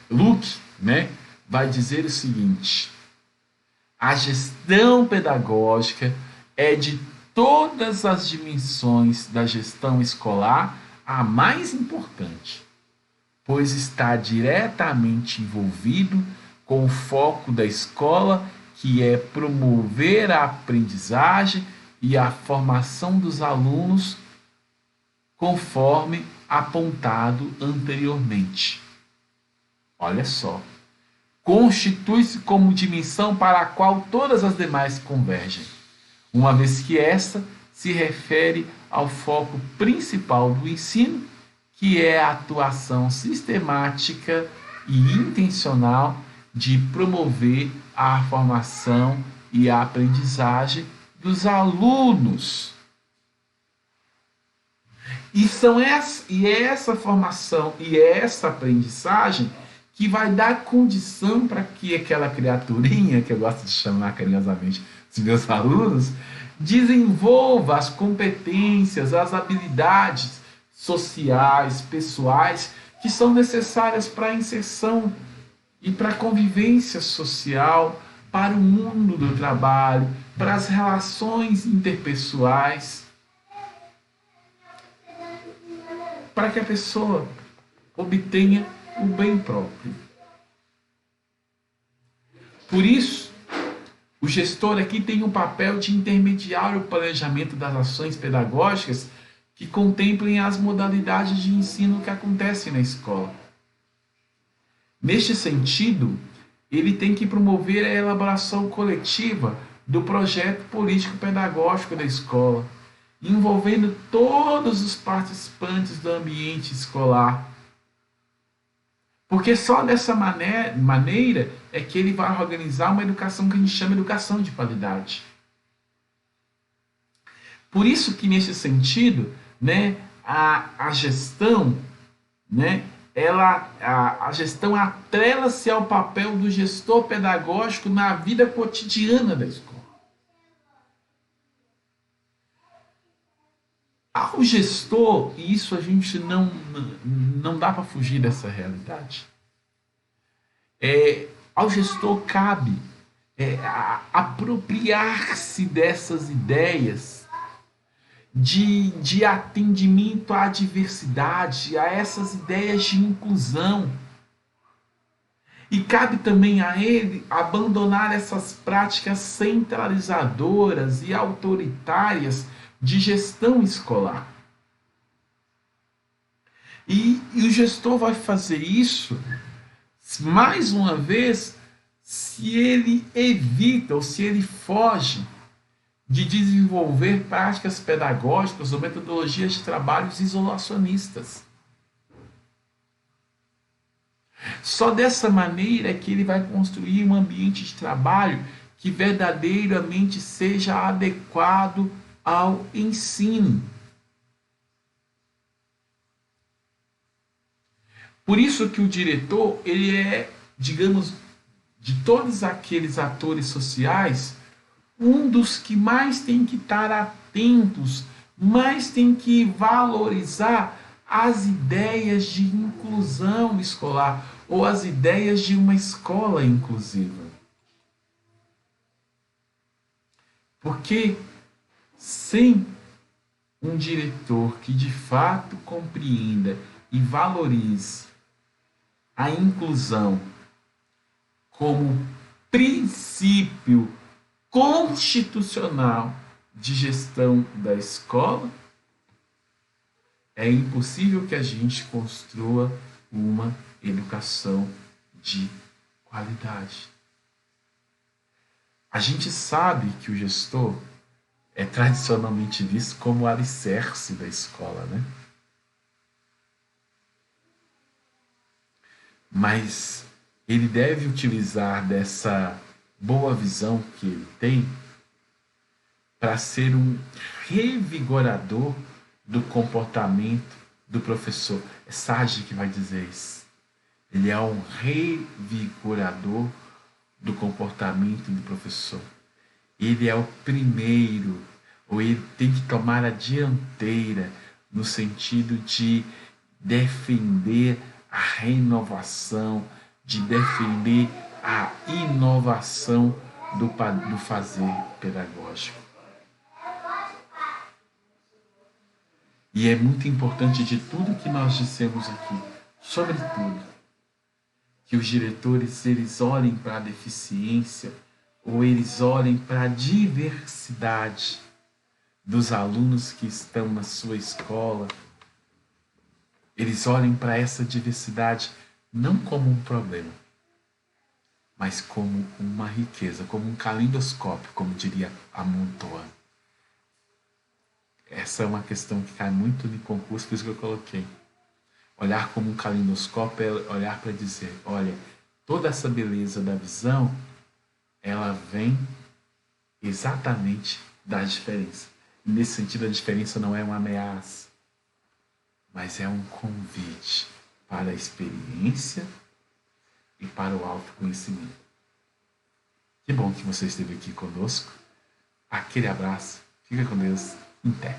Luke, né, vai dizer o seguinte: a gestão pedagógica é de todas as dimensões da gestão escolar a mais importante, pois está diretamente envolvido com o foco da escola, que é promover a aprendizagem e a formação dos alunos, conforme apontado anteriormente. Olha só. Constitui-se como dimensão para a qual todas as demais convergem, uma vez que esta se refere ao foco principal do ensino, que é a atuação sistemática e intencional de promover a formação e a aprendizagem dos alunos. E é essa formação e é essa aprendizagem que vai dar condição para que aquela criaturinha, que eu gosto de chamar carinhosamente os meus alunos, desenvolva as competências, as habilidades sociais, pessoais, que são necessárias para a inserção e para a convivência social, para o mundo do trabalho, para as relações interpessoais, para que a pessoa obtenha o bem próprio. Por isso, o gestor aqui tem um papel de intermediar o planejamento das ações pedagógicas que contemplem as modalidades de ensino que acontecem na escola. Neste sentido, ele tem que promover a elaboração coletiva do projeto político-pedagógico da escola, envolvendo todos os participantes do ambiente escolar. Porque só dessa maneira é que ele vai organizar uma educação que a gente chama de educação de qualidade. Por isso que, nesse sentido, né, a gestão, né, a gestão atrela-se ao papel do gestor pedagógico na vida cotidiana da escola. Ao gestor, e isso a gente não dá para fugir dessa realidade, ao gestor cabe apropriar-se dessas ideias de atendimento à diversidade, a essas ideias de inclusão. E cabe também a ele abandonar essas práticas centralizadoras e autoritárias de gestão escolar. E o gestor vai fazer isso, mais uma vez, se ele evita ou se ele foge de desenvolver práticas pedagógicas ou metodologias de trabalhos isolacionistas. Só dessa maneira é que ele vai construir um ambiente de trabalho que verdadeiramente seja adequado ao ensino. Por isso que o diretor, ele é, digamos, de todos aqueles atores sociais, um dos que mais tem que estar atentos, mais tem que valorizar as ideias de inclusão escolar ou as ideias de uma escola inclusiva. Porque sem um diretor que de fato compreenda e valorize a inclusão como princípio constitucional de gestão da escola, é impossível que a gente construa uma educação de qualidade. A gente sabe que o gestor é tradicionalmente visto como o alicerce da escola, né? Mas ele deve utilizar dessa boa visão que ele tem para ser um revigorador do comportamento do professor. É Sage que vai dizer isso. Ele é um revigorador do comportamento do professor. Ele é o primeiro, ou ele tem que tomar a dianteira no sentido de defender a renovação, de defender a inovação do fazer pedagógico. E é muito importante de tudo que nós dissemos aqui, sobretudo, que os diretores eles olhem para a deficiência ou eles olhem para a diversidade dos alunos que estão na sua escola. Eles olhem para essa diversidade não como um problema, mas como uma riqueza, como um calidoscópio, como diria a Montoya. Essa é uma questão que cai muito no concurso, por isso que eu coloquei. Olhar como um calidoscópio é olhar para dizer, olha, toda essa beleza da visão, ela vem exatamente da diferença. E nesse sentido, a diferença não é uma ameaça, mas é um convite para a experiência e para o autoconhecimento. Que bom que você esteve aqui conosco. Aquele abraço. Fica com Deus. Em pé.